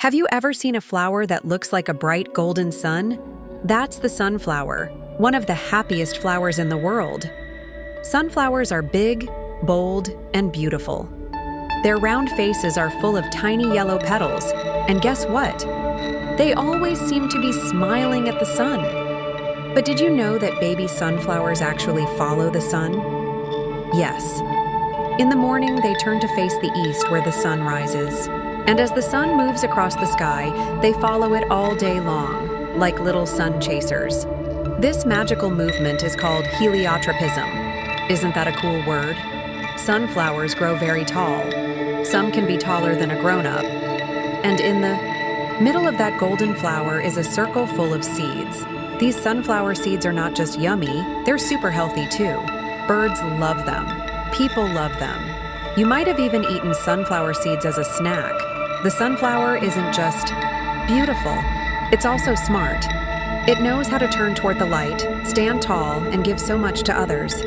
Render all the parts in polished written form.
Have you ever seen a flower that looks like a bright golden sun? That's the sunflower, one of the happiest flowers in the world. Sunflowers are big, bold, and beautiful. Their round faces are full of tiny yellow petals, and guess what? They always seem to be smiling at the sun. But did you know that baby sunflowers actually follow the sun? Yes. In the morning, they turn to face the east where the sun rises. And as the sun moves across the sky, they follow it all day long, like little sun chasers. This magical movement is called heliotropism. Isn't that a cool word? Sunflowers grow very tall. Some can be taller than a grown-up. And in the middle of that golden flower is a circle full of seeds. These sunflower seeds are not just yummy, they're super healthy too. Birds love them. People love them. You might have even eaten sunflower seeds as a snack. The sunflower isn't just beautiful, it's also smart. It knows how to turn toward the light, stand tall, and give so much to others.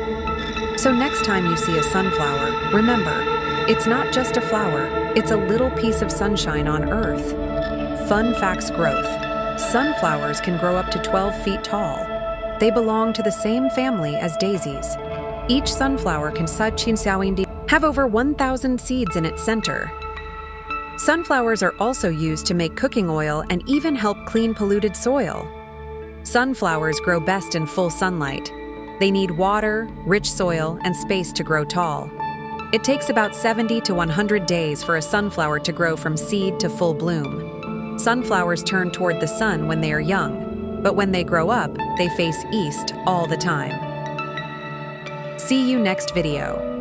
So next time you see a sunflower, remember, it's not just a flower, it's a little piece of sunshine on Earth. Fun facts growth. Sunflowers can grow up to 12 feet tall. They belong to the same family as daisies. Each sunflower can have over 1,000 seeds in its center. Sunflowers are also used to make cooking oil and even help clean polluted soil. Sunflowers grow best in full sunlight. They need water, rich soil, and space to grow tall. It takes about 70 to 100 days for a sunflower to grow from seed to full bloom. Sunflowers turn toward the sun when they are young, but when they grow up, they face east all the time. See you next video.